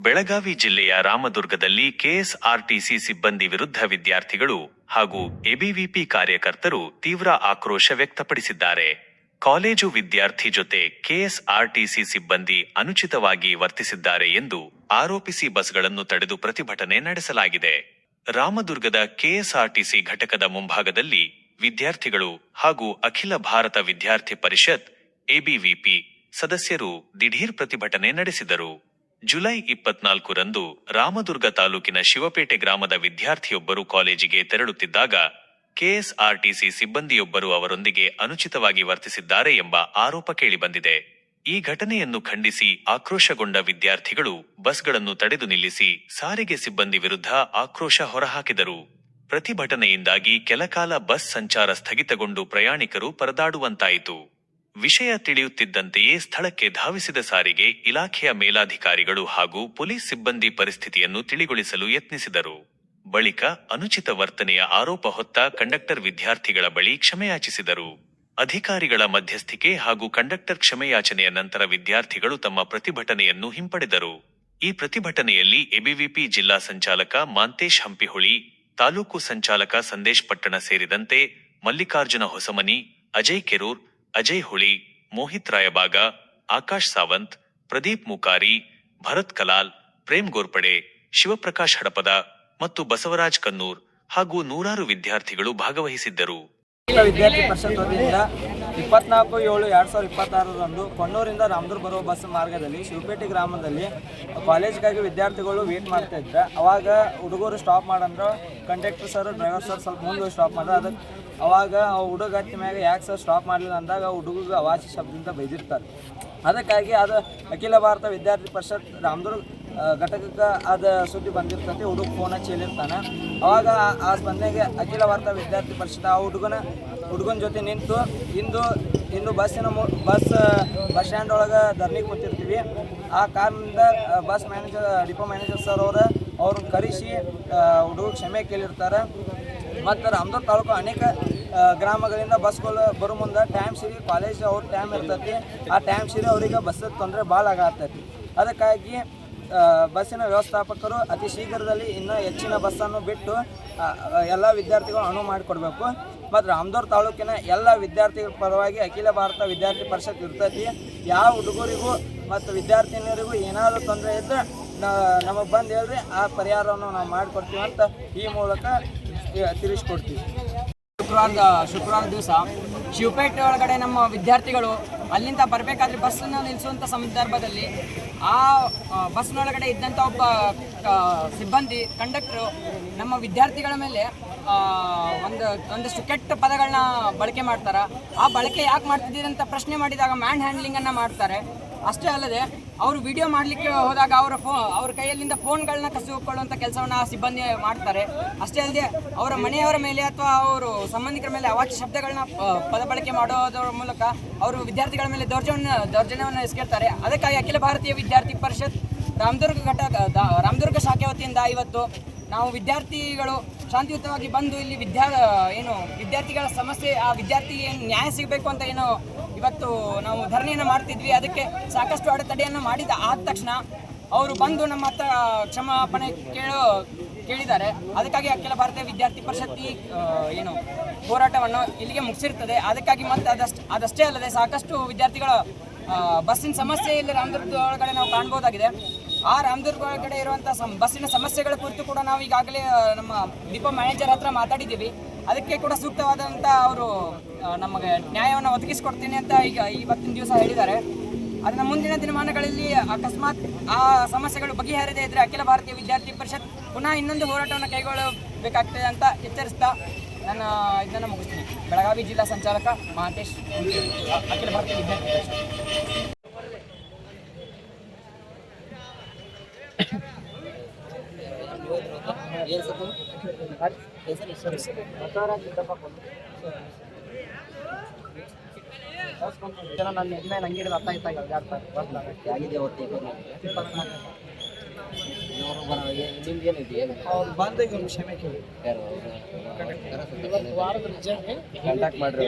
ಬೆಳಗಾವಿ ಜಿಲ್ಲೆಯ ರಾಮದುರ್ಗದಲ್ಲಿ ಕೆಎಸ್ಆರ್ಟಿಸಿ ಸಿಬ್ಬಂದಿ ವಿರುದ್ಧ ವಿದ್ಯಾರ್ಥಿಗಳು ಹಾಗೂ ಎಬಿವಿಪಿ ಕಾರ್ಯಕರ್ತರು ತೀವ್ರ ಆಕ್ರೋಶ ವ್ಯಕ್ತಪಡಿಸಿದ್ದಾರೆ. ಕಾಲೇಜು ವಿದ್ಯಾರ್ಥಿ ಜೊತೆ ಕೆಎಸ್ಆರ್ಟಿಸಿ ಸಿಬ್ಬಂದಿ ಅನುಚಿತವಾಗಿ ವರ್ತಿಸಿದ್ದಾರೆ ಎಂದು ಆರೋಪಿಸಿ ಬಸ್ಗಳನ್ನು ತಡೆದು ಪ್ರತಿಭಟನೆ ನಡೆಸಲಾಗಿದೆ. ರಾಮದುರ್ಗದ ಕೆಎಸ್ಆರ್ಟಿಸಿ ಘಟಕದ ಮುಂಭಾಗದಲ್ಲಿ ವಿದ್ಯಾರ್ಥಿಗಳು ಹಾಗೂ ಅಖಿಲ ಭಾರತ ವಿದ್ಯಾರ್ಥಿ ಪರಿಷತ್ ಎಬಿವಿಪಿ ಸದಸ್ಯರು ದಿಢೀರ್ ಪ್ರತಿಭಟನೆ ನಡೆಸಿದರು. ಜುಲೈ 24ರಂದು ರಾಮದುರ್ಗ ತಾಲೂಕಿನ ಶಿವಪೇಟೆ ಗ್ರಾಮದ ವಿದ್ಯಾರ್ಥಿಯೊಬ್ಬರು ಕಾಲೇಜಿಗೆ ತೆರಳುತ್ತಿದ್ದಾಗ ಕೆಎಸ್ಆರ್ಟಿಸಿ ಸಿಬ್ಬಂದಿಯೊಬ್ಬರು ಅವರೊಂದಿಗೆ ಅನುಚಿತವಾಗಿ ವರ್ತಿಸಿದ್ದಾರೆ ಎಂಬ ಆರೋಪ ಕೇಳಿಬಂದಿದೆ. ಈ ಘಟನೆಯನ್ನು ಖಂಡಿಸಿ ಆಕ್ರೋಶಗೊಂಡ ವಿದ್ಯಾರ್ಥಿಗಳು ಬಸ್ಗಳನ್ನು ತಡೆದು ನಿಲ್ಲಿಸಿ ಸಾರಿಗೆ ಸಿಬ್ಬಂದಿ ವಿರುದ್ಧ ಆಕ್ರೋಶ ಹೊರಹಾಕಿದರು. ಪ್ರತಿಭಟನೆಯಿಂದಾಗಿ ಕೆಲಕಾಲ ಬಸ್ ಸಂಚಾರ ಸ್ಥಗಿತಗೊಂಡು ಪ್ರಯಾಣಿಕರು ಪರದಾಡುವಂತಾಯಿತು. ವಿಷಯ ತಿಳಿಯುತ್ತಿದ್ದಂತೆಯೇ ಸ್ಥಳಕ್ಕೆ ಧಾವಿಸಿದ ಸಾರಿಗೆ ಇಲಾಖೆಯ ಮೇಲಾಧಿಕಾರಿಗಳು ಹಾಗೂ ಪೊಲೀಸ್ ಸಿಬ್ಬಂದಿ ಪರಿಸ್ಥಿತಿಯನ್ನು ತಿಳಿಗೊಳಿಸಲು ಯತ್ನಿಸಿದರು. ಬಳಿಕ ಅನುಚಿತ ವರ್ತನೆಯ ಆರೋಪ ಹೊತ್ತ ಕಂಡಕ್ಟರ್ ವಿದ್ಯಾರ್ಥಿಗಳ ಬಳಿ ಕ್ಷಮೆಯಾಚಿಸಿದರು. ಅಧಿಕಾರಿಗಳ ಮಧ್ಯಸ್ಥಿಕೆ ಹಾಗೂ ಕಂಡಕ್ಟರ್ ಕ್ಷಮೆಯಾಚನೆಯ ನಂತರ ವಿದ್ಯಾರ್ಥಿಗಳು ತಮ್ಮ ಪ್ರತಿಭಟನೆಯನ್ನು ಹಿಂಪಡೆದರು. ಈ ಪ್ರತಿಭಟನೆಯಲ್ಲಿ ಎಬಿವಿಪಿ ಜಿಲ್ಲಾ ಸಂಚಾಲಕ ಮಾಂತೇಶ್ ಹಂಪಿಹೊಳಿ, ತಾಲೂಕು ಸಂಚಾಲಕ ಸಂದೇಶ್ ಪಟ್ಟಣ ಸೇರಿದಂತೆ ಮಲ್ಲಿಕಾರ್ಜುನ ಹೊಸಮನಿ, ಅಜಯ್ ಕೆರೂರ್, ಅಜಯ್ ಹುಳಿ, ಮೋಹಿತ್ ರಾಯಬಾಗ, ಆಕಾಶ್ ಸಾವಂತ್, ಪ್ರದೀಪ್ ಮುಕಾರಿ, ಭರತ್ ಕಲಾಲ್, ಪ್ರೇಮ್ ಗೋರ್ಪಡೆ, ಶಿವಪ್ರಕಾಶ್ ಹಡಪದ ಮತ್ತು ಬಸವರಾಜ್ ಕನ್ನೂರ್ ಹಾಗೂ ನೂರಾರು ವಿದ್ಯಾರ್ಥಿಗಳು ಭಾಗವಹಿಸಿದ್ದರು. ವಿದ್ಯಾರ್ಥಿ ಪರಿಷತ್ ವತಿಯಿಂದ 24/7/2026ರಂದು ಕೊಣ್ಣೂರಿಂದ ರಾಮದುರ್ಗ ಬರುವ ಬಸ್ ಮಾರ್ಗದಲ್ಲಿ ಶಿವಪೇಟೆ ಗ್ರಾಮದಲ್ಲಿ ಕಾಲೇಜ್ಗಾಗಿ ವಿದ್ಯಾರ್ಥಿಗಳು ವೇಟ್ ಮಾಡ್ತಾ ಇದ್ರೆ ಅವಾಗ ಹುಡುಗರು ಸ್ಟಾಪ್ ಮಾಡಂದ್ರೆ ಕಂಡಕ್ಟರ್ ಸರ್, ಡ್ರೈವರ್ ಸರ್ ಸ್ವಲ್ಪ ಮುಂದೆ ಸ್ಟಾಪ್ ಮಾಡ್ರೆ ಅದಕ್ಕೆ ಅವಾಗ ಹುಡುಗ ಹತ್ತಿ ಮ್ಯಾಗ ಯಾಕೆ ಸರ್ ಸ್ಟಾಪ್ ಮಾಡಲಿಲ್ಲ ಅಂದಾಗ ಹುಡುಗ ಅವಾಚಿ ಶಬ್ದದಿಂದ ಬೈದಿರ್ತಾರೆ. ಅದಕ್ಕಾಗಿ ಅದು ಅಖಿಲ ಭಾರತ ವಿದ್ಯಾರ್ಥಿ ಪರಿಷತ್ ರಾಮದುರ್ಗ ಘಟಕಕ್ಕೆ ಅದು ಸುದ್ದಿ ಬಂದಿರ್ತೈತಿ. ಹುಡುಗ ಫೋನ್ ಹಚ್ಚಿ ಹೇಳಿರ್ತಾನೆ. ಅವಾಗ ಆ ಸ್ಪಂದನೆಗೆ ಅಖಿಲ ಭಾರತ ವಿದ್ಯಾರ್ಥಿ ಪರಿಷತ್ ಆ ಹುಡುಗನ ಜೊತೆ ನಿಂತು ಇಂದು ಬಸ್ ಸ್ಟ್ಯಾಂಡ್ ಒಳಗೆ ಧರಣಿಗೆ ಕೂತಿರ್ತೀವಿ. ಆ ಕಾರಣದಿಂದ bus manager, depot manager sir ಅವ್ರನ್ನ ಕರೆಸಿ ಹುಡುಗ ಕ್ಷಮೆ ಕೇಳಿರ್ತಾರೆ. ಮತ್ತು ರಾಮದುರ್ಗ ತಾಲೂಕು ಅನೇಕ ಗ್ರಾಮಗಳಿಂದ ಬಸ್ಗಳು ಬರೋ ಮುಂದೆ ಟೈಮ್ ಸಿರಿ ಕಾಲೇಜ್ ಅವ್ರ ಟೈಮ್ ಇರ್ತೈತಿ. ಆ ಟೈಮ್ ಸಿರಿ ಅವರಿಗೆ ಬಸ್ ತೊಂದರೆ ಭಾಳ ಆಗತ್ತೈತಿ. ಅದಕ್ಕಾಗಿ ಬಸ್ಸಿನ ವ್ಯವಸ್ಥಾಪಕರು ಅತಿ ಶೀಘ್ರದಲ್ಲಿ ಇನ್ನೂ ಹೆಚ್ಚಿನ ಬಸ್ಸನ್ನು ಬಿಟ್ಟು ಎಲ್ಲ ವಿದ್ಯಾರ್ಥಿಗಳು ಅನುವು ಮಾಡಿಕೊಡ್ಬೇಕು. ಮತ್ತು ರಾಮದುರ್ಗ ತಾಲೂಕಿನ ಎಲ್ಲ ವಿದ್ಯಾರ್ಥಿಗಳ ಪರವಾಗಿ ಅಖಿಲ ಭಾರತ ವಿದ್ಯಾರ್ಥಿ ಪರಿಷತ್ ಇರ್ತೈತಿ. ಯಾವ ಹುಡುಗರಿಗೂ ಮತ್ತು ವಿದ್ಯಾರ್ಥಿನಿಯರಿಗೂ ಏನಾದರೂ ತೊಂದರೆ ಇದ್ದರೆ ನಮಗೆ ಬಂದು ಹೇಳ್ರಿ, ಆ ಪರಿಹಾರವನ್ನು ನಾವು ಮಾಡಿಕೊಡ್ತೀವಿ ಅಂತ ಈ ಮೂಲಕ ತಿಳಿಸ್ಕೊಡ್ತೀವಿ. ಶುಕ್ರವಾರ ದಿವಸ ಶಿವಪೇಟೆ ಒಳಗಡೆ ನಮ್ಮ ವಿದ್ಯಾರ್ಥಿಗಳು ಅಲ್ಲಿಂದ ಬರಬೇಕಾದ್ರೆ ಬಸ್ಸನ್ನು ನಿಲ್ಲಿಸುವಂಥ ಸಂದರ್ಭದಲ್ಲಿ ಆ ಬಸ್ನೊಳಗಡೆ ಇದ್ದಂಥ ಒಬ್ಬ ಸಿಬ್ಬಂದಿ ಕಂಡಕ್ಟ್ರು ನಮ್ಮ ವಿದ್ಯಾರ್ಥಿಗಳ ಮೇಲೆ ಒಂದಷ್ಟು ಕೆಟ್ಟ ಪದಗಳನ್ನ ಬಳಕೆ ಮಾಡ್ತಾರೆ. ಆ ಬಳಕೆ ಯಾಕೆ ಮಾಡ್ತಿದ್ದೀರಿ ಅಂತ ಪ್ರಶ್ನೆ ಮಾಡಿದಾಗ ಮ್ಯಾನ್ ಹ್ಯಾಂಡ್ಲಿಂಗನ್ನು ಮಾಡ್ತಾರೆ. ಅಷ್ಟೇ ಅಲ್ಲದೆ ಅವರು ವಿಡಿಯೋ ಮಾಡಲಿಕ್ಕೆ ಹೋದಾಗ ಅವ್ರ ಕೈಯಲ್ಲಿಂದ ಫೋನ್ಗಳನ್ನ ಕಸಿದುಕೊಳ್ಳುವಂಥ ಕೆಲಸವನ್ನು ಆ ಸಿಬ್ಬಂದಿ ಮಾಡ್ತಾರೆ. ಅಷ್ಟೇ ಅಲ್ಲದೆ ಅವರ ಮನೆಯವರ ಮೇಲೆ ಅಥವಾ ಅವರು ಸಂಬಂಧಿಕರ ಮೇಲೆ ಅವಾಚ್ಯ ಶಬ್ದಗಳನ್ನ ಪದ ಬಳಕೆ ಮಾಡೋದ್ರ ಮೂಲಕ ಅವರು ವಿದ್ಯಾರ್ಥಿಗಳ ಮೇಲೆ ದೌರ್ಜನ್ಯವನ್ನು ಎಸಗಿರ್ತಾರೆ. ಅದಕ್ಕಾಗಿ ಅಖಿಲ ಭಾರತೀಯ ವಿದ್ಯಾರ್ಥಿ ಪರಿಷತ್ ರಾಮದುರ್ಗ ಶಾಖೆ ವತಿಯಿಂದ ಇವತ್ತು ನಾವು ವಿದ್ಯಾರ್ಥಿಗಳು ಶಾಂತಿಯುತವಾಗಿ ಬಂದು ಇಲ್ಲಿ ವಿದ್ಯಾರ್ಥಿಗಳ ಸಮಸ್ಯೆ, ಆ ವಿದ್ಯಾರ್ಥಿಗೆ ನ್ಯಾಯ ಸಿಗಬೇಕು ಅಂತ ಇವತ್ತು ನಾವು ಧರಣಿಯನ್ನು ಮಾಡ್ತಿದ್ವಿ. ಅದಕ್ಕೆ ಸಾಕಷ್ಟು ಅಡೆತಡೆಯನ್ನು ಆದ ತಕ್ಷಣ ಅವರು ಬಂದು ನಮ್ಮ ಹತ್ರ ಕ್ಷಮಾಪಣೆ ಕೇಳಿದ್ದಾರೆ. ಅದಕ್ಕಾಗಿ ಅಖಿಲ ಭಾರತೀಯ ವಿದ್ಯಾರ್ಥಿ ಪರಿಷತ್ ಹೋರಾಟವನ್ನು ಇಲ್ಲಿಗೆ ಮುಗಿಸಿರ್ತದೆ. ಅದಕ್ಕಾಗಿ ಮತ್ತೆ ಅದಷ್ಟೇ ಅಲ್ಲದೆ ಸಾಕಷ್ಟು ವಿದ್ಯಾರ್ಥಿಗಳ ಬಸ್ಸಿನ ಸಮಸ್ಯೆ ಇಲ್ಲಿ ರಾಮದುರ್ಗ ಒಳಗಡೆ ನಾವು ಕಾಣ್ಬೋದಾಗಿದೆ. ಆ ರಾಮದುರ್ಗ ಒಳಗಡೆ ಇರುವಂಥ ಬಸ್ಸಿನ ಸಮಸ್ಯೆಗಳ ಕುರಿತು ಕೂಡ ನಾವು ಈಗಾಗಲೇ ನಮ್ಮ ಡಿಪೋ ಮ್ಯಾನೇಜರ್ ಹತ್ರ ಮಾತಾಡಿದ್ದೀವಿ. ಅದಕ್ಕೆ ಕೂಡ ಸೂಕ್ತವಾದಂಥ ಅವರು ನಮಗೆ ನ್ಯಾಯವನ್ನು ಒದಗಿಸ್ಕೊಡ್ತೀನಿ ಅಂತ ಇವತ್ತಿನ ದಿವಸ ಹೇಳಿದ್ದಾರೆ. ಅದನ್ನು ಮುಂದಿನ ದಿನಮಾನಗಳಲ್ಲಿ ಅಕಸ್ಮಾತ್ ಆ ಸಮಸ್ಯೆಗಳು ಬಗೆಹರಿದೇ ಇದ್ದರೆ ಅಖಿಲ ಭಾರತೀಯ ವಿದ್ಯಾರ್ಥಿ ಪರಿಷತ್ ಪುನಃ ಇನ್ನೊಂದು ಹೋರಾಟವನ್ನು ಕೈಗೊಳ್ಳಬೇಕಾಗ್ತದೆ ಅಂತ ಎಚ್ಚರಿಸ್ತಾ ಇದನ್ನು ಮುಗಿಸ್ತೀನಿ. ಬೆಳಗಾವಿ ಜಿಲ್ಲಾ ಸಂಚಾಲಕ ಮಾಂತೇಶ್, ಅಖಿಲ ಭಾರತೀಯ ವಿದ್ಯಾರ್ಥಿ ಪರಿಷತ್. ನನ್ನ ಎದ್ಮೇಲೆ ಹಂಗಿರೋದು ಅರ್ಥ ಅವ್ರು ಬಂದು ಈಗ ಕ್ಷಮೆ ಕೇಳಿ ಕಾಂಟ್ಯಾಕ್ಟ್ ಮಾಡ್ರಿ.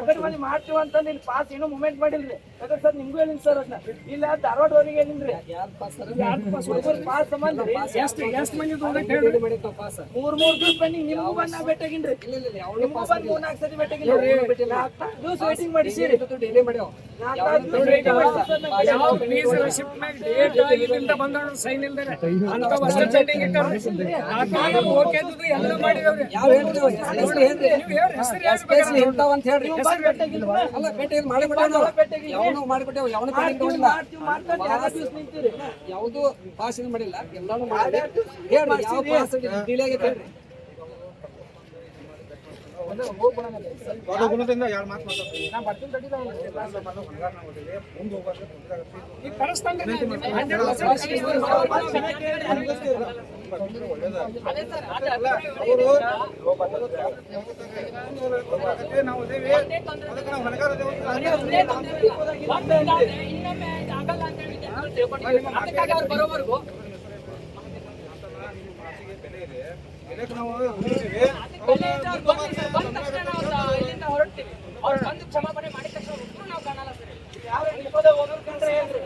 ರಗಡ್ ಮಾಡ್ತೀವಿ ಅಂತಂದು ಇಲ್ಲಿ ಪಾಸ್ ಏನೋ ಮೂವ್ಮೆಂಟ್ ಮಾಡಿಲ್ರಿ ಯಾಕಂದ್ರೆ ಸರ್ ನಿಮ್ಗೂ ಹೇಳಿನಿ ಸರ್ ಅದನ್ನ ಇಲ್ಲ ಧಾರವಾಡವರೆಗೆ ಹೇಳಿನ್ರಿ ಪಾಸ್ ಸಂಬಂಧ ಮೂರ್ ದಿವಸ ಬನ್ನಿ ನಿಮ್ಗೂ ಬಂದ ಭೇಟಿಯಾಗಿನ್ರಿ ನಿಮ್ಗೂ ಬಂದು 4-4 ಸತಿ ಭೇಟಿಯಾಗಿಲ್ಲ ದಿವಸ ವೇಟಿಂಗ್ ಮಾಡಿಸಿರಿ ಯಾವುದು ಪಾಸ್ ಮಾಡಿಲ್ಲ ಎಲ್ಲಾನು ಡಿಲೇ ಆಗೈತೆ ಹೇಳ್ರಿ ಬರೋವರೆಗೂ ಹೊರಡ್ತೀವಿ ಅವ್ರು ಬಂದು ಕ್ಷಮಾಪಣೆ ಮಾಡಿದ ತಕ್ಷಣ ನಾವು ಕಾಣಲ್ಲ ಸರ್ ಯಾವ ಹೋಗೋರ್ಕಂದ್ರೆ ಹೇಳ್ರಿ